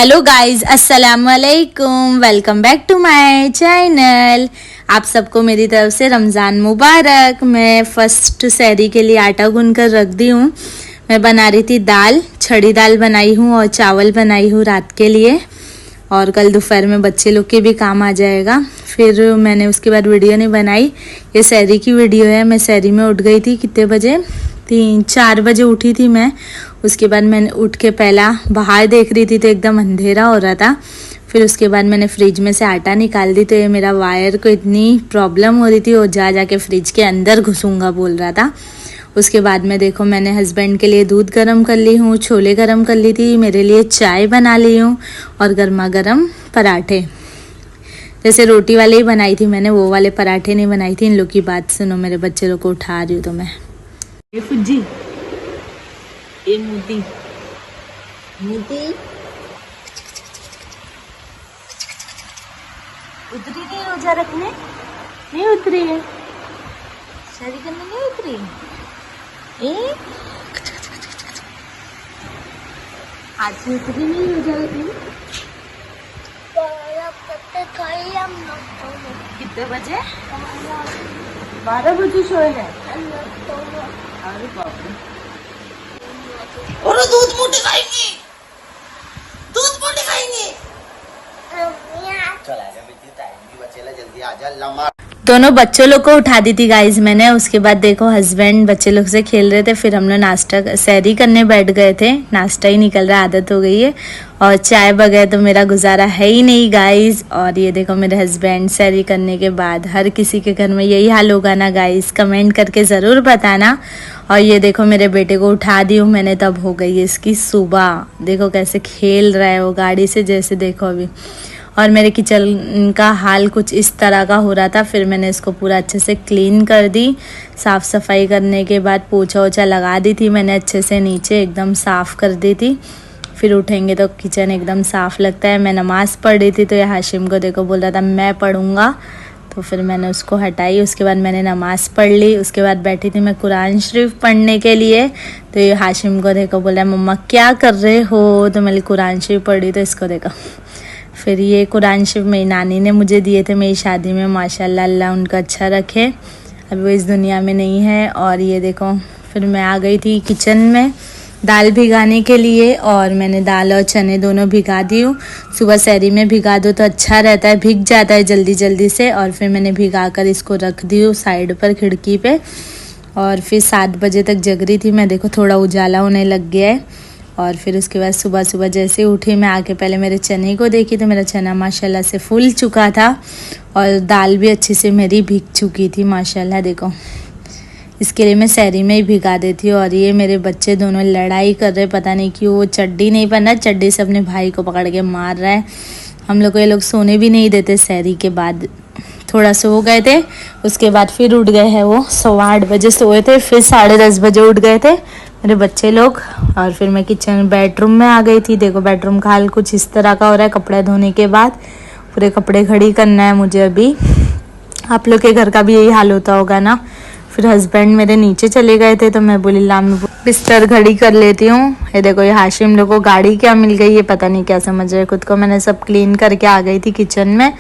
Hello guys, अस्सलाम वालेकुम। Welcome back to my channel. आप सबको मेरी तरफ से रमज़ान मुबारक। मैं फर्स्ट सहरी के लिए आटा गूंद कर रख दी हूँ। मैं बना रही थी दाल, छड़ी दाल बनाई हूँ और चावल बनाई हूँ रात के लिए, और कल दोपहर में बच्चे लोग के भी काम आ जाएगा। फिर मैंने उसके बाद वीडियो नहीं बनाई। ये सहरी की वीडियो है। मैं सहरी में उठ गई थी, कितने बजे, 3-4 बजे उठी थी मैं। उसके बाद मैंने उठ के पहला बाहर देख रही थी तो एकदम अंधेरा हो रहा था। फिर उसके बाद मैंने फ्रिज में से आटा निकाल दी, तो ये मेरा वायर को इतनी प्रॉब्लम हो रही थी, वो जा के फ्रिज के अंदर घुसूंगा बोल रहा था। उसके बाद में देखो मैंने हस्बैंड के लिए दूध गर्म कर ली हूँ, छोले गर्म कर ली थी, मेरे लिए चाय बना ली हूँ और गर्मा गर्म पराठे। जैसे रोटी वाले ही बनाई थी मैंने, वो वाले पराठे नहीं बनाई थी। इन लोग की बात सुनो, मेरे बच्चे लोग को उठा रही हूँ तो मैं। ये फुज्जी, ये मोती मोती उतरी नहीं, रोजा रखने नहीं उतरी है, शादी करने नहीं उतरी है। आज से उतरी नहीं, रोजा रखने। कितने बजे? 12 बजे सोए हैं। अरे बाप रे, और दूध मोटे खाएंगे, दूध मोटे खाएंगे। चल आजा बेटी, टाइम की बचेला, जल्दी आजा। लम्बा दोनों बच्चों लोग को उठा दी थी गाइज मैंने। उसके बाद देखो हस्बैंड बच्चे लोग से खेल रहे थे, फिर हम लोग नाश्ता सहरी करने बैठ गए थे। नाश्ता ही निकल रहा, आदत हो गई है, और चाय बगैर तो मेरा गुजारा है ही नहीं गाइज। और ये देखो मेरे हस्बैंड सहरी करने के बाद, हर किसी के घर में यही हाल होगा ना गाइज, कमेंट करके ज़रूर बताना। और ये देखो मेरे बेटे को उठा दी हूँ मैंने, तब हो गई है इसकी सुबह। देखो कैसे खेल रहा है वो गाड़ी से, जैसे देखो अभी। और मेरे किचन का हाल कुछ इस तरह का हो रहा था। फिर मैंने इसको पूरा अच्छे से क्लीन कर दी। साफ़ सफाई करने के बाद पोछा ओछा लगा दी थी मैंने, अच्छे से नीचे एकदम साफ़ कर दी थी। फिर उठेंगे तो किचन एकदम साफ़ लगता है। मैं नमाज़ पढ़ रही थी तो ये हाशिम को देखो बोल रहा था मैं पढ़ूँगा, तो फिर मैंने उसको हटाई। उसके बाद मैंने नमाज़ पढ़ ली। उसके बाद बैठी थी मैं कुरान शरीफ पढ़ने के लिए, तो ये हाशिम को देखो बोला मम्मा क्या कर रहे हो, तो मैंने कुरान शरीफ पढ़ी। तो इसको देखो, फिर ये कुरान शरीफ मेरी नानी ने मुझे दिए थे मेरी शादी में, माशाल्लाह अल्लाह उनका अच्छा रखे। अभी वो इस दुनिया में नहीं है। और ये देखो फिर मैं आ गई थी किचन में दाल भिगाने के लिए, और मैंने दाल और चने दोनों भिगा दी हूँ। सुबह सहरी में भिगा दो तो अच्छा रहता है, भीग जाता है जल्दी जल्दी से। और फिर मैंने भिगा कर इसको रख दी हूँ साइड पर खिड़की पे। और फिर 7 बजे तक जग रही थी मैं, देखो थोड़ा उजाला होने लग गया है। और फिर उसके बाद सुबह सुबह जैसे उठी मैं आके पहले मेरे चने को देखी, तो मेरा चना माशाल्लाह से फूल चुका था, और दाल भी अच्छे से मेरी भीग चुकी थी माशाल्लाह। देखो इसके लिए मैं सहरी में ही भिगा देती हूँ। और ये मेरे बच्चे दोनों लड़ाई कर रहे, पता नहीं क्यों। वो चड्डी नहीं पहना, चड्डी से अपने भाई को पकड़ के मार रहा है। हम लोग को ये लोग सोने भी नहीं देते सहरी के बाद। थोड़ा सो गए थे, उसके बाद फिर उठ गए हैं वो। 8:15 बजे सोए थे, फिर 10:30 बजे उठ गए थे मेरे बच्चे लोग। और फिर मैं किचन बेडरूम में आ गई थी। देखो बेडरूम का हाल कुछ इस तरह का हो रहा है। कपड़े धोने के बाद पूरे कपड़े खड़ी करना है मुझे अभी। आप लोग के घर का भी यही हाल होता होगा ना। फिर हस्बैंड मेरे नीचे चले गए थे, तो मैं बोली ला मैं बिस्तर खड़ी कर लेती हूँ। ये देखो ये हाशिम लोग को गाड़ी क्या मिल गई है, पता नहीं क्या समझ रहे खुद को। मैंने सब क्लीन करके आ गई थी किचन में।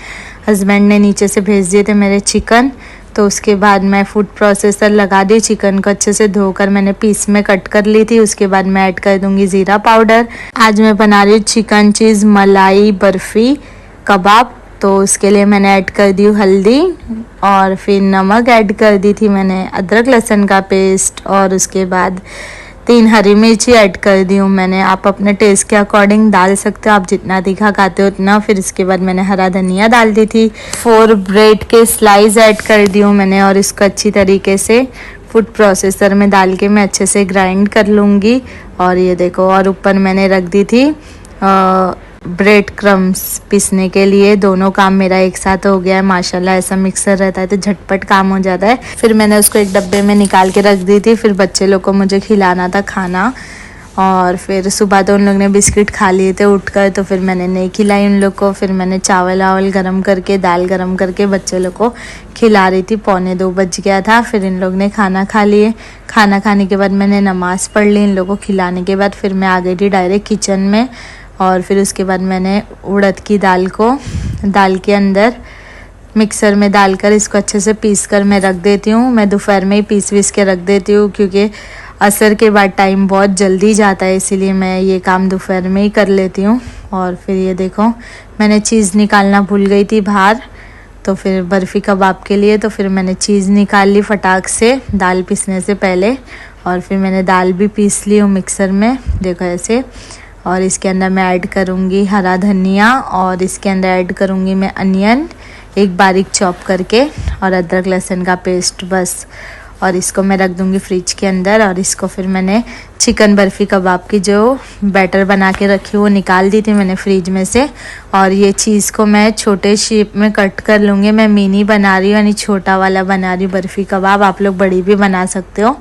हस्बैंड ने नीचे से भेज दिए थे मेरे चिकन, तो उसके बाद मैं फूड प्रोसेसर लगा दी। चिकन को अच्छे से धोकर मैंने पीस में कट कर ली थी। उसके बाद मैं ऐड कर दूंगी ज़ीरा पाउडर। आज मैं बना रही हूँ चिकन चीज़ मलाई बर्फ़ी कबाब, तो उसके लिए मैंने ऐड कर दी हल्दी, और फिर नमक ऐड कर दी थी मैंने, अदरक लहसुन का पेस्ट, और उसके बाद 3 हरी मिर्ची ऐड कर दी हूँ मैंने। आप अपने टेस्ट के अकॉर्डिंग डाल सकते हो, आप जितना तीखा खाते हो उतना। फिर इसके बाद मैंने हरा धनिया डाल दी थी। 4 ब्रेड के स्लाइस ऐड कर दी हूँ मैंने, और इसको अच्छी तरीके से फूड प्रोसेसर में डाल के मैं अच्छे से ग्राइंड कर लूँगी। और ये देखो, और ऊपर मैंने रख दी थी ब्रेड क्रम्स पीसने के लिए। दोनों काम मेरा एक साथ हो गया है माशाल्लाह। ऐसा मिक्सर रहता है तो झटपट काम हो जाता है। फिर मैंने उसको एक डब्बे में निकाल के रख दी थी। फिर बच्चे लोग को मुझे खिलाना था खाना, और फिर सुबह तो उन लोग ने बिस्किट खा लिए थे उठकर, तो फिर मैंने नहीं खिलाई उन लोग को। फिर मैंने चावल वावल गरम करके, दाल गरम करके बच्चे लोग को खिला रही थी। 1:45 बज गया था। फिर इन लोग ने खाना खा लिए। खाना खाने के बाद मैंने नमाज़ पढ़ ली। इन लोगों को खिलाने के बाद फिर मैं आ गई थी डायरेक्ट किचन में। और फिर उसके बाद मैंने उड़द की दाल को दाल के अंदर मिक्सर में डालकर इसको अच्छे से पीस कर मैं रख देती हूँ। मैं दोपहर में ही पीस के रख देती हूँ क्योंकि असर के बाद टाइम बहुत जल्दी जाता है, इसीलिए मैं ये काम दोपहर में ही कर लेती हूँ। और फिर ये देखो मैंने चीज़ निकालना भूल गई थी बाहर, तो फिर बर्फ़ी कबाब के लिए तो फिर मैंने चीज़ निकाल ली फटाक से दाल पीसने से पहले। और फिर मैंने दाल भी पीस ली हूँ मिक्सर में, देखो ऐसे। और इसके अंदर मैं ऐड करूँगी हरा धनिया और इसके अंदर ऐड करूँगी मैं अनियन एक बारीक चॉप करके और अदरक लहसुन का पेस्ट बस। और इसको मैं रख दूँगी फ्रिज के अंदर। और इसको फिर मैंने चिकन बर्फ़ी कबाब की जो बैटर बना के रखी वो निकाल दी थी मैंने फ्रिज में से। और ये चीज़ को मैं छोटे शेप में कट कर लूँगी। मैं मिनी बना रही हूँ यानी छोटा वाला बना रही हूँ बर्फ़ी कबाब, आप लोग बड़ी भी बना सकते हो।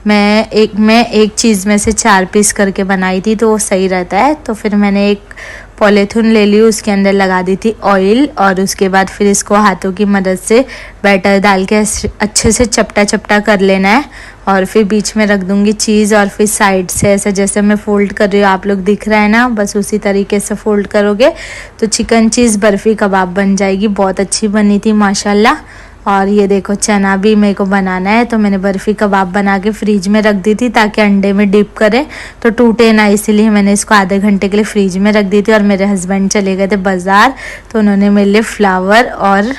मैं एक चीज़ में से 4 पीस करके बनाई थी तो वो सही रहता है। तो फिर मैंने एक पॉलीथीन ले ली, उसके अंदर लगा दी थी ऑयल और उसके बाद फिर इसको हाथों की मदद से बैटर डाल के अच्छे से चपटा कर लेना है। और फिर बीच में रख दूंगी चीज़ और फिर साइड से ऐसे जैसे मैं फ़ोल्ड कर रही हूँ, आप लोग दिख रहा है ना, बस उसी तरीके से फ़ोल्ड करोगे तो चिकन चीज़ बर्फ़ी कबाब बन जाएगी। बहुत अच्छी बनी थी माशाल्लाह। और ये देखो चना भी मेरे को बनाना है, तो मैंने बर्फ़ी कबाब बना के फ्रिज में रख दी थी ताकि अंडे में डिप करे तो टूटे ना, इसीलिए मैंने इसको आधे घंटे के लिए फ्रिज में रख दी थी। और मेरे हस्बैंड चले गए थे बाज़ार, तो उन्होंने मेरे लिए फ्लावर और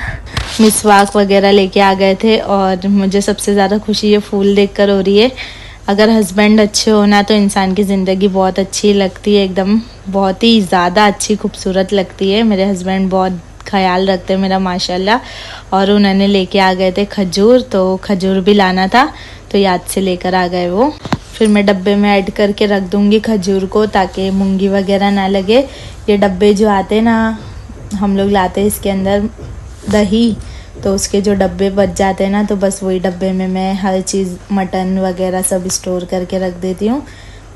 मिसवाक वगैरह लेके आ गए थे। और मुझे सबसे ज़्यादा खुशी ये फूल देखकर हो रही है। अगर हस्बैंड अच्छे होना तो इंसान की ज़िंदगी बहुत अच्छी लगती है, एकदम बहुत ही ज़्यादा अच्छी खूबसूरत लगती है। मेरे हस्बैंड बहुत ख्याल रखते हैं मेरा माशाल्लाह। और उन्होंने लेके आ गए थे खजूर, तो खजूर भी लाना था तो याद से लेकर आ गए वो। फिर मैं डब्बे में ऐड करके रख दूँगी खजूर को ताकि मूंगी वगैरह ना लगे। ये डब्बे जो आते हैं ना, हम लोग लाते हैं इसके अंदर दही, तो उसके जो डब्बे बच जाते हैं ना, तो बस वही डब्बे में मैं हर चीज़ मटन वगैरह सब स्टोर करके रख देती हूँ।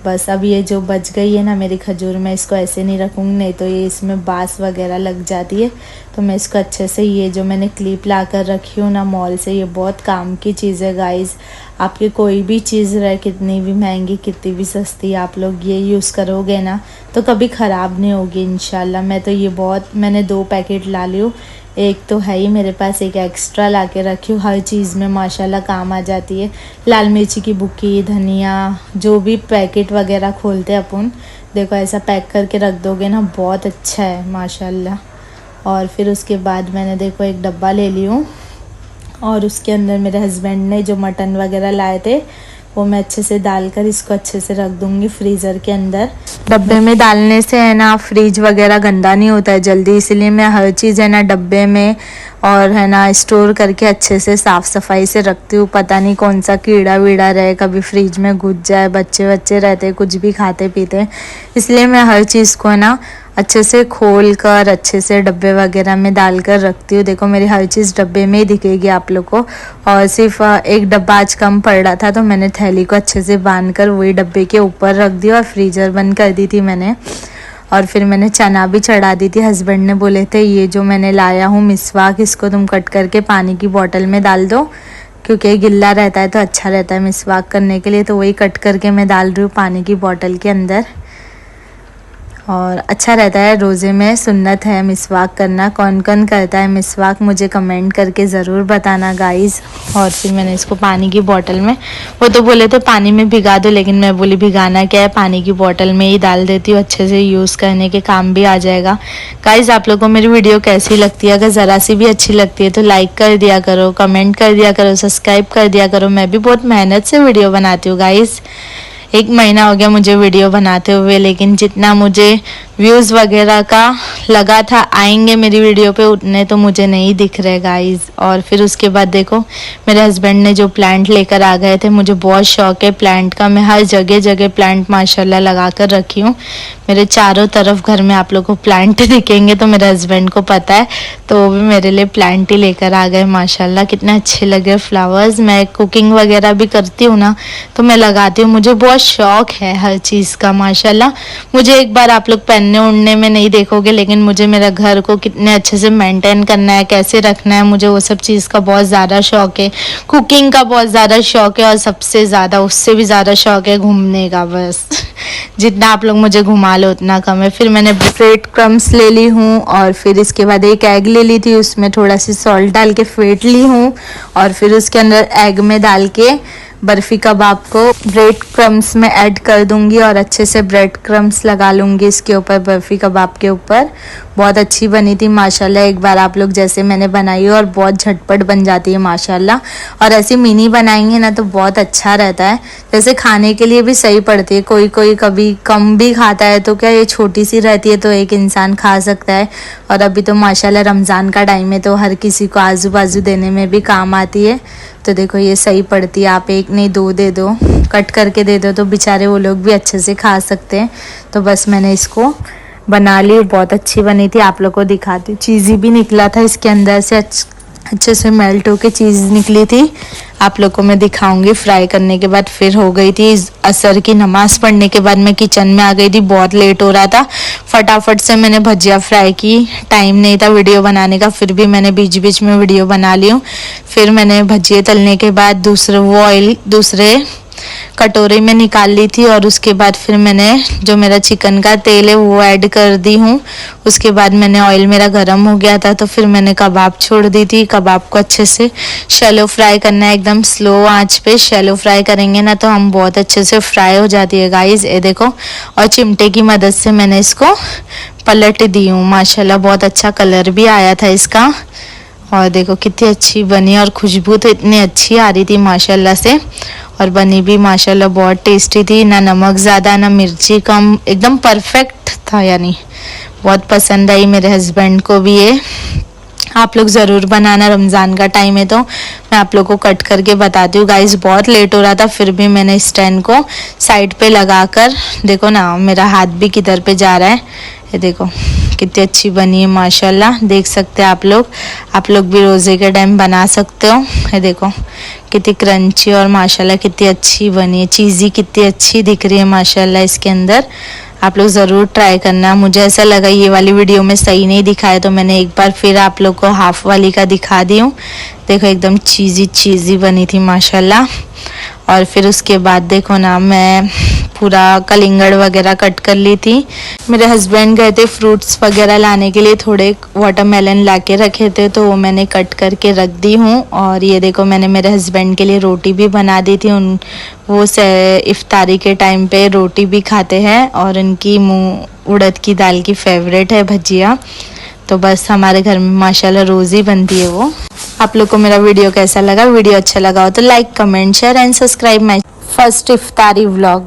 बस अब ये जो बच गई है ना मेरी खजूर, मैं इसको ऐसे नहीं रखूँगी, नहीं तो ये इसमें बास वगैरह लग जाती है। तो मैं इसको अच्छे से, ये जो मैंने क्लिप ला कर रखी हूँ ना मॉल से, ये बहुत काम की चीज़ है गाइज़। आपकी कोई भी चीज़ रहे, कितनी भी महंगी कितनी भी सस्ती, आप लोग ये यूज़ करोगे ना तो कभी ख़राब नहीं होगी इंशाल्लाह। मैं तो ये मैंने 2 पैकेट ला ली हूँ, एक तो है ही मेरे पास, एक एक्स्ट्रा ला के रखी हूँ। हर चीज़ में माशाल्लाह काम आ जाती है। लाल मिर्ची की बुक्की, धनिया, जो भी पैकेट वगैरह खोलते हैं अपन, देखो ऐसा पैक करके रख दोगे ना, बहुत अच्छा है माशाल्लाह। और फिर उसके बाद मैंने देखो एक डब्बा ले ली हूँ और उसके अंदर मेरे हस्बैंड ने जो मटन वगैरह लाए थे वो मैं अच्छे से डालकर इसको अच्छे से रख दूँगी फ्रीज़र के अंदर। डब्बे में डालने से है ना फ्रिज वगैरह गंदा नहीं होता है जल्दी, इसलिए मैं हर चीज़ है ना डब्बे में और है ना स्टोर करके अच्छे से साफ़ सफाई से रखती हूँ। पता नहीं कौन सा कीड़ा वीड़ा रहे, कभी फ्रिज में घुस जाए, बच्चे रहते कुछ भी खाते पीते, इसलिए मैं हर चीज़ को है ना अच्छे से खोल कर अच्छे से डब्बे वगैरह में डालकर रखती हूँ। देखो मेरी हर चीज़ डब्बे में ही दिखेगी आप लोग को। और सिर्फ एक डब्बा आज कम पड़ रहा था तो मैंने थैली को अच्छे से बांध कर वही डब्बे के ऊपर रख दिया और फ्रीज़र बंद कर दी थी मैंने। और फिर मैंने चना भी चढ़ा दी थी। हस्बैंड ने बोले थे ये जो मैंने लाया हूँ मिसवाक, इसको तुम कट करके पानी की बोतल में डाल दो क्योंकि गिल्ला रहता है तो अच्छा रहता है मिसवाक करने के लिए, तो वही कट करके मैं डाल रही हूँ पानी की बोतल के अंदर। और अच्छा रहता है, रोज़े में सुन्नत है मिसवाक करना। कौन कौन करता है मिसवाक मुझे कमेंट करके ज़रूर बताना गाइज़। और फिर मैंने इसको पानी की बोतल में, वो तो बोले थे पानी में भिगा दो, लेकिन मैं बोली भिगाना क्या है, पानी की बोतल में ही डाल देती हूँ, अच्छे से यूज़ करने के काम भी आ जाएगा। गाइज़ आप लोगों को मेरी वीडियो कैसी लगती है? अगर ज़रा सी भी अच्छी लगती है तो लाइक कर दिया करो, कमेंट कर दिया करो, सब्सक्राइब कर दिया करो। मैं भी बहुत मेहनत से वीडियो बनाती हूँ गाइज़, 1 महीना हो गया मुझे वीडियो बनाते हुए, लेकिन जितना मुझे व्यूज़ वगैरह का लगा था आएंगे मेरी वीडियो पे, उतने तो मुझे नहीं दिख रहे गाइज़। और फिर उसके बाद देखो मेरे हस्बैंड ने जो प्लांट लेकर आ गए थे, मुझे बहुत शौक है प्लांट का, मैं हर जगह जगह प्लांट माशाल्लाह लगा कर रखी हूँ। मेरे चारों तरफ घर में आप लोग को प्लांट दिखेंगे, तो मेरे हस्बैंड को पता है, तो वो भी मेरे लिए प्लांट ही लेकर आ गए माशाल्लाह। कितने अच्छे लगे फ्लावर्स। मैं कुकिंग वगैरह भी करती हूँ ना तो मैं लगाती हूँ, मुझे बहुत शौक है हर चीज़ का माशाल्लाह। मुझे एक बार आप लोग पेन पहनने उड़ने में नहीं देखोगे, लेकिन मुझे मेरा घर को कितने अच्छे से मेंटेन करना है, कैसे रखना है, मुझे वो सब चीज़ का बहुत ज़्यादा शौक है। कुकिंग का बहुत ज़्यादा शौक है, और सबसे ज़्यादा उससे भी ज़्यादा शौक है घूमने का। बस जितना आप लोग मुझे घुमा लो उतना कम है। फिर मैंने ब्रेड क्रम्स ले ली हूँ, और फिर इसके बाद एक एग ले ली थी, उसमें थोड़ा सी सॉल्ट डाल के फेंट ली हूँ, और फिर उसके अंदर एग में डाल के बर्फ़ी कबाब को ब्रेड क्रम्स में ऐड कर दूंगी, और अच्छे से ब्रेड क्रम्स लगा लूँगी इसके ऊपर, बर्फ़ी कबाब के ऊपर। बहुत अच्छी बनी थी माशाल्लाह। एक बार आप लोग जैसे मैंने बनाई है, और बहुत झटपट बन जाती है माशाल्लाह। और ऐसी मिनी बनाएंगे ना तो बहुत अच्छा रहता है, जैसे खाने के लिए भी सही पड़ती है। कोई कोई कभी कम भी खाता है तो क्या ये छोटी सी रहती है तो एक इंसान खा सकता है। और अभी तो माशाल्लाह रमज़ान का टाइम है, तो हर किसी को आजू बाजू देने में भी काम आती है। तो देखो ये सही पड़ती है, आप एक नहीं दो दे दो, कट करके दे दो तो बेचारे वो लोग भी अच्छे से खा सकते हैं। तो बस मैंने इसको बना ली, बहुत अच्छी बनी थी। आप लोग को दिखाती हूँ, चीज़ी भी निकला था इसके अंदर से, अच्छे से मेल्ट होके चीज़ निकली थी। आप लोग को मैं दिखाऊंगी। फ्राई करने के बाद फिर हो गई थी असर की नमाज पढ़ने के बाद मैं किचन में आ गई थी, बहुत लेट हो रहा था। फटाफट से मैंने भजिया फ्राई की, टाइम नहीं था वीडियो बनाने का, फिर भी मैंने बीच बीच में वीडियो बना ली हूँ। फिर मैंने भजिए तलने के बाद दूसरे कटोरे में निकाल ली थी, और उसके बाद फिर मैंने जो मेरा चिकन का तेल है वो ऐड कर दी हूँ। उसके बाद मैंने ऑयल मेरा गर्म हो गया था, तो फिर मैंने कबाब छोड़ दी थी। कबाब को अच्छे से शैलो फ्राई करना है, एकदम स्लो आंच पे शैलो फ्राई करेंगे ना तो हम बहुत अच्छे से फ्राई हो जाती है गाइस। ये देखो, और चिमटे की मदद से मैंने इसको पलट दी हूँ। माशाल्लाह बहुत अच्छा कलर भी आया था इसका, और देखो कितनी अच्छी बनी, और खुशबू तो इतनी अच्छी आ रही थी माशाल्लाह से। और बनी भी माशाल्लाह बहुत टेस्टी थी, ना नमक ज़्यादा ना मिर्ची कम, एकदम परफेक्ट था। यानी बहुत पसंद आई मेरे हस्बैंड को भी ये। आप लोग ज़रूर बनाना, रमज़ान का टाइम है तो मैं आप लोग को कट करके बताती हूँ गाइस। बहुत लेट हो रहा था, फिर भी मैंने स्टैंड को साइड पे लगाकर, देखो ना मेरा हाथ भी किधर पे जा रहा है। ये देखो कितनी अच्छी बनी है माशाल्लाह, देख सकते हैं आप लोग भी रोज़े के टाइम बना सकते हो। ये देखो कितनी क्रंची, और माशाल्लाह कितनी अच्छी बनी है, चीज़ी कितनी अच्छी दिख रही है माशाल्लाह इसके अंदर। आप लोग ज़रूर ट्राई करना। मुझे ऐसा लगा ये वाली वीडियो में सही नहीं दिखाया, तो मैंने एक बार फिर आप लोग को हाफ वाली का दिखा दी हूँ। देखो एकदम चीज़ी बनी थी माशाल्लाह। और फिर उसके बाद देखो ना, मैं पूरा कलिंगड़ वगैरह कट कर ली थी। मेरे हस्बैंड गए थे फ्रूट्स वगैरह लाने के लिए, थोड़े वाटरमेलन ला के रखे थे, तो वो मैंने कट करके रख दी हूँ। और ये देखो मैंने मेरे हस्बैंड के लिए रोटी भी बना दी थी। वो इफ्तारी के टाइम पे रोटी भी खाते हैं, और इनकी उड़द की दाल की फेवरेट है भजिया। तो बस हमारे घर में माशाल्लाह रोज़ ही बनती है वो। आप लोग को मेरा वीडियो कैसा लगा? वीडियो अच्छा लगा हो तो like, comment, share and subscribe my first इफ्तारी व्लॉग।